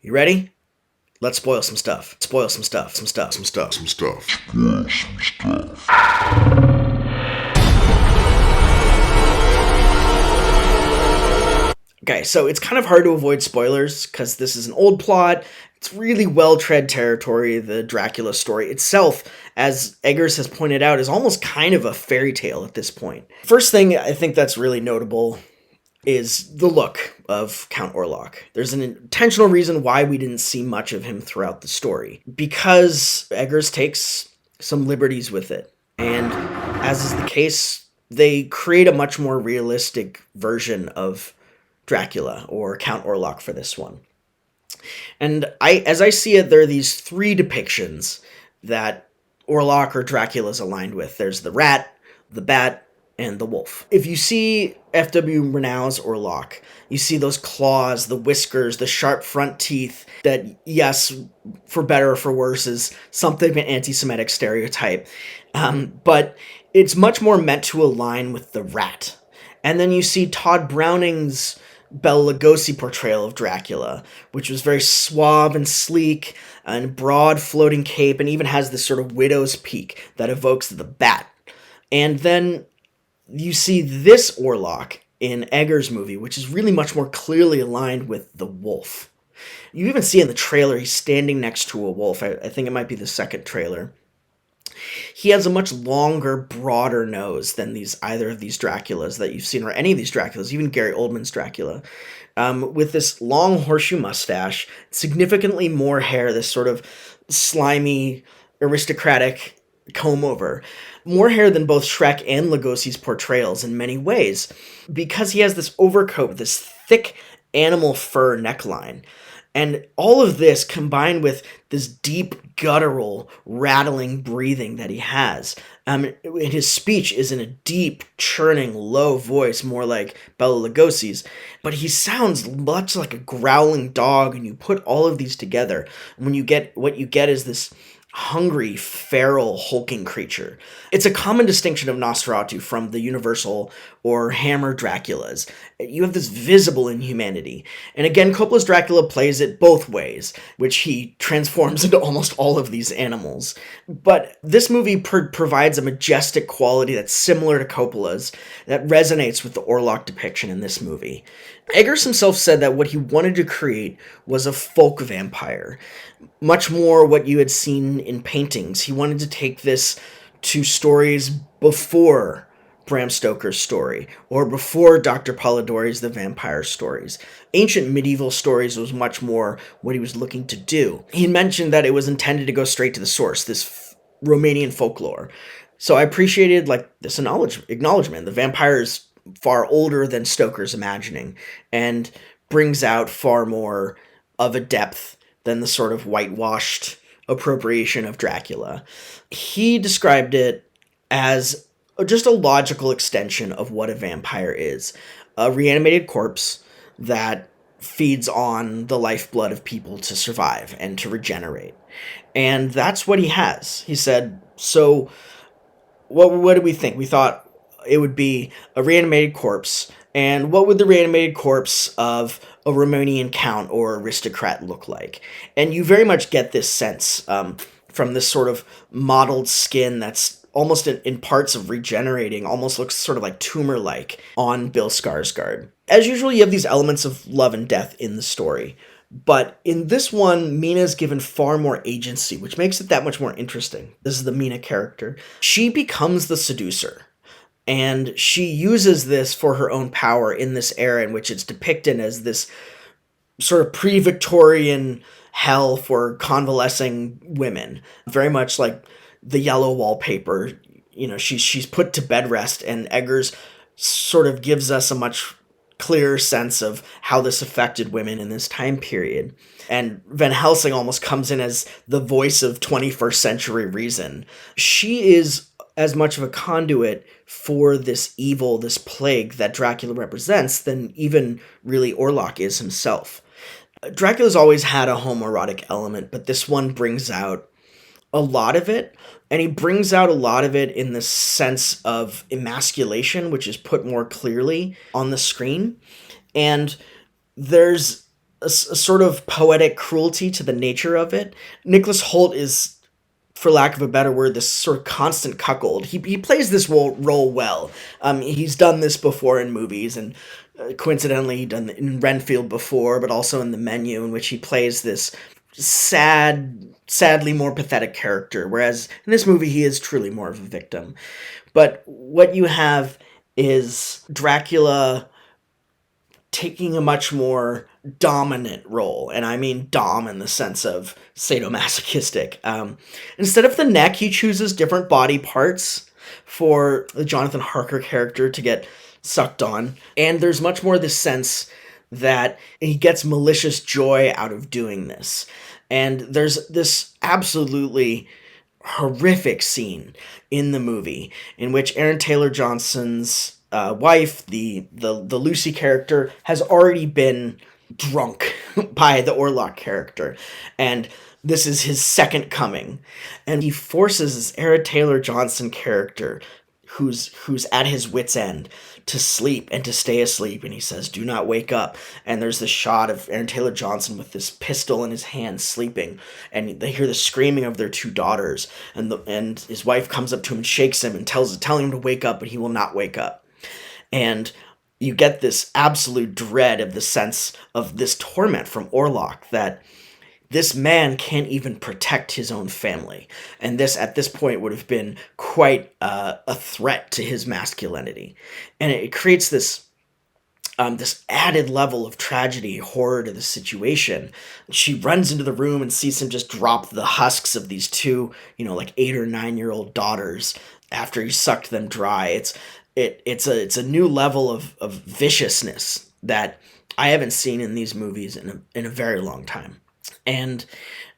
You ready? Let's spoil some stuff. Spoil some stuff. Some stuff. Some stuff. Some stuff. Spoil some stuff. Okay, so it's kind of hard to avoid spoilers because this is an old plot. It's really well-tread territory. The Dracula story itself, as Eggers has pointed out, is almost kind of a fairy tale at this point. First thing I think that's really notable is the look of Count Orlok. There's an intentional reason why we didn't see much of him throughout the story, because Eggers takes some liberties with it. And as is the case, they create a much more realistic version of Dracula, or Count Orlok for this one. And as I see it, there are these three depictions that Orlok or Dracula is aligned with. There's the rat, the bat, and the wolf. If you see F.W. Murnau's Orlok, you see those claws, the whiskers, the sharp front teeth that, yes, for better or for worse, is something of an anti-Semitic stereotype. But it's much more meant to align with the rat. And then you see Todd Browning's Bela Lugosi portrayal of Dracula, which was very suave and sleek and broad floating cape, and even has this sort of widow's peak that evokes the bat. And then you see this Orlok in Eggers' movie, which is really much more clearly aligned with the wolf. You even see in the trailer he's standing next to a wolf. I think it might be the second trailer. He has a much longer, broader nose than either of these Draculas that you've seen, or any of these Draculas, even Gary Oldman's Dracula, with this long horseshoe mustache, significantly more hair, this sort of slimy, aristocratic comb-over. More hair than both Shrek and Lugosi's portrayals in many ways, because he has this overcoat, this thick animal fur neckline. And all of this combined with this deep, guttural, rattling breathing that he has. And his speech is in a deep, churning, low voice, more like Bela Lugosi's. But he sounds much like a growling dog, and you put all of these together, and what you get is this hungry, feral, hulking creature. It's a common distinction of Nosferatu from the Universal or Hammer Draculas. You have this visible inhumanity. And again, Coppola's Dracula plays it both ways, which he transforms into almost all of these animals. But this movie provides a majestic quality that's similar to Coppola's, that resonates with the Orlok depiction in this movie. Eggers himself said that what he wanted to create was a folk vampire, much more what you had seen in paintings. He wanted to take this to stories before Bram Stoker's story, or before Dr. Polidori's The Vampire stories. Ancient medieval stories was much more what he was looking to do. He mentioned that it was intended to go straight to the source, this Romanian folklore. So I appreciated this acknowledgement. The vampire is far older than Stoker's imagining, and brings out far more of a depth than the sort of whitewashed appropriation of Dracula. He described it as just a logical extension of what a vampire is. A reanimated corpse that feeds on the lifeblood of people to survive and to regenerate. And that's what he has. He said, so what did we think? We thought it would be a reanimated corpse. And what would the reanimated corpse of a Romanian count or aristocrat look like? And you very much get this sense from this sort of mottled skin that's almost in parts of regenerating, almost looks sort of like tumor-like on Bill Skarsgård. As usual, you have these elements of love and death in the story. But in this one, Mina's given far more agency, which makes it that much more interesting. This is the Mina character. She becomes the seducer. And she uses this for her own power in this era in which it's depicted as this sort of pre-Victorian hell for convalescing women. Very much like the yellow wallpaper. You know, she's put to bed rest, and Eggers sort of gives us a much clearer sense of how this affected women in this time period. And Van Helsing almost comes in as the voice of 21st century reason. She is as much of a conduit for this evil, this plague that Dracula represents than even really Orlok is himself. Dracula's always had a homoerotic element, but this one brings out a lot of it, and he brings out a lot of it in the sense of emasculation, which is put more clearly on the screen. And there's a sort of poetic cruelty to the nature of it. Nicholas Hoult is, for lack of a better word, this sort of constant cuckold. He plays this role well. He's done this before in movies, and coincidentally, he'd done it in Renfield before, but also in The Menu, in which he plays this sadly more pathetic character, whereas in this movie he is truly more of a victim. But what you have is Dracula taking a much more dominant role, and I mean dom in the sense of sadomasochistic. Instead of the neck, he chooses different body parts for the Jonathan Harker character to get sucked on, and there's much more this sense that he gets malicious joy out of doing this. And there's this absolutely horrific scene in the movie in which Aaron Taylor Johnson's wife, the Lucy character, has already been drunk by the Orlok character, and this is his second coming, and he forces this Aaron Taylor Johnson character, who's at his wit's end, to sleep and to stay asleep, and he says, "Do not wake up." And there's this shot of Aaron Taylor Johnson with this pistol in his hand, sleeping, and they hear the screaming of their two daughters, and his wife comes up to him and shakes him and telling him to wake up, but he will not wake up. And you get this absolute dread of the sense of this torment from Orlok, that this man can't even protect his own family. And this, at this point, would have been quite a threat to his masculinity. And it creates this this added level of tragedy, horror to the situation. She runs into the room and sees him just drop the husks of these two, like 8 or 9 year old daughters after he sucked them dry. It's a new level of viciousness that I haven't seen in these movies in a very long time. And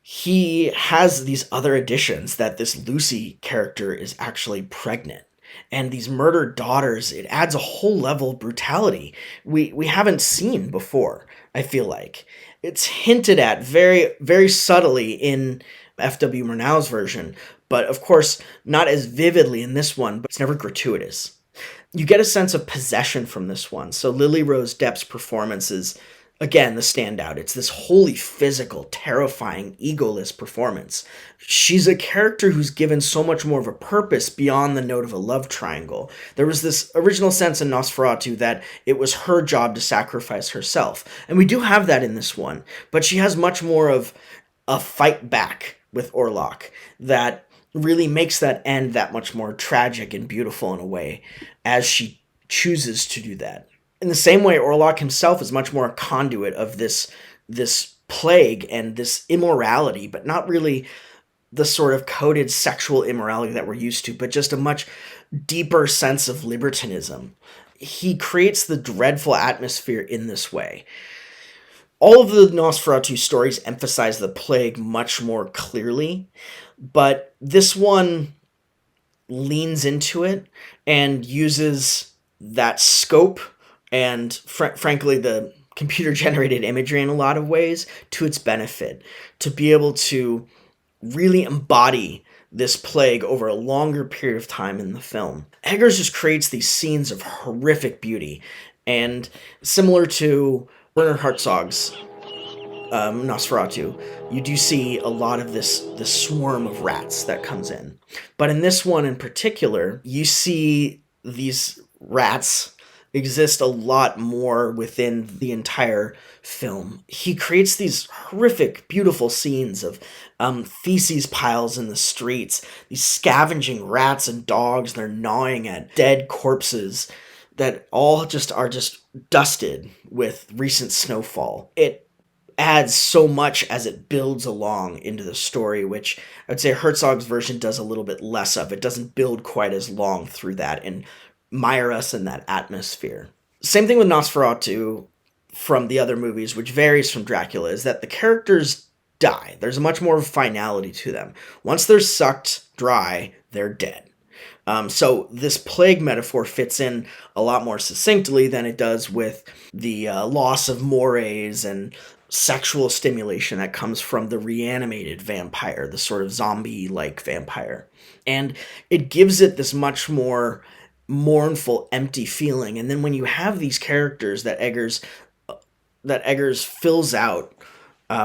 he has these other additions, that this Lucy character is actually pregnant. And these murdered daughters, it adds a whole level of brutality we haven't seen before, I feel like. It's hinted at very, very subtly in F.W. Murnau's version, but of course not as vividly in this one, but it's never gratuitous. You get a sense of possession from this one. So Lily Rose Depp's performance is, again, the standout. It's this wholly physical, terrifying, egoless performance. She's a character who's given so much more of a purpose beyond the note of a love triangle. There was this original sense in Nosferatu that it was her job to sacrifice herself. And we do have that in this one, but she has much more of a fight back with Orlok that really makes that end that much more tragic and beautiful in a way, as she chooses to do that. In the same way, Orlok himself is much more a conduit of this plague and this immorality, but not really the sort of coded sexual immorality that we're used to, but just a much deeper sense of libertinism. He creates the dreadful atmosphere in this way. All of the Nosferatu stories emphasize the plague much more clearly, but this one leans into it and uses that scope and, frankly, the computer-generated imagery in a lot of ways to its benefit, to be able to really embody this plague over a longer period of time in the film. Eggers just creates these scenes of horrific beauty, and similar to Werner Herzog's Nosferatu, you do see a lot of this swarm of rats that comes in. But in this one in particular, you see these rats exist a lot more within the entire film. He creates these horrific, beautiful scenes of feces piles in the streets, these scavenging rats and dogs, they're gnawing at dead corpses that all just are just dusted with recent snowfall. It adds so much as it builds along into the story, which I'd say Herzog's version does a little bit less of. It doesn't build quite as long through that and mire us in that atmosphere. Same thing with Nosferatu from the other movies, which varies from Dracula, is that the characters die. There's much more of a finality to them. Once they're sucked dry, they're dead. So this plague metaphor fits in a lot more succinctly than it does with the loss of mores and sexual stimulation that comes from the reanimated vampire, the sort of zombie-like vampire. And it gives it this much more mournful, empty feeling. And then when you have these characters that Eggers that Eggers fills out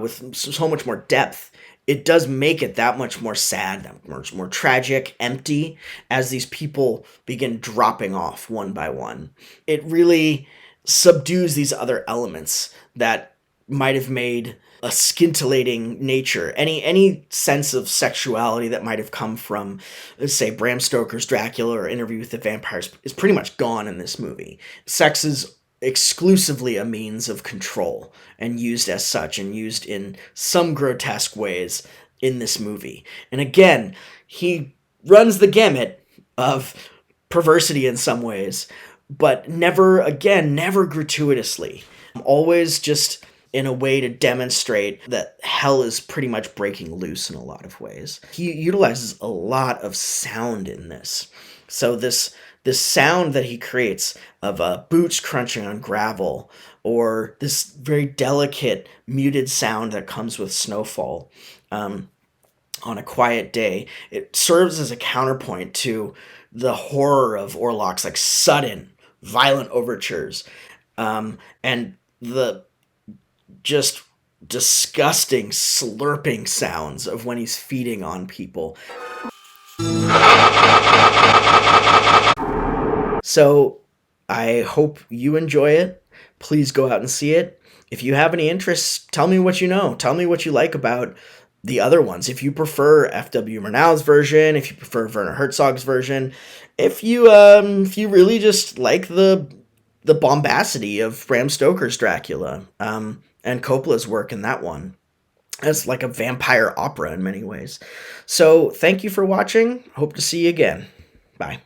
with so much more depth, it does make it that much more sad, that much more tragic, empty, as these people begin dropping off one by one. It really subdues these other elements that might have made a scintillating nature, any sense of sexuality that might have come from, let's say, Bram Stoker's Dracula or Interview with the Vampires is pretty much gone in this movie. Sex is exclusively a means of control and used as such and used in some grotesque ways in this movie. And again, he runs the gamut of perversity in some ways, but never gratuitously. Always just in a way to demonstrate that hell is pretty much breaking loose in a lot of ways. He utilizes a lot of sound in this. So this sound that he creates of boots crunching on gravel, or this very delicate muted sound that comes with snowfall on a quiet day, it serves as a counterpoint to the horror of Orlock's like sudden, violent overtures, and the just disgusting slurping sounds of when he's feeding on people. So I hope you enjoy it. Please go out and see it. If you have any interests, tell me what you know. Tell me what you like about the other ones. If you prefer F.W. Murnau's version, if you prefer Werner Herzog's version, if you really just like the bombacity of Bram Stoker's Dracula, and Coppola's work in that one as like a vampire opera in many ways. So thank you for watching. Hope to see you again. Bye.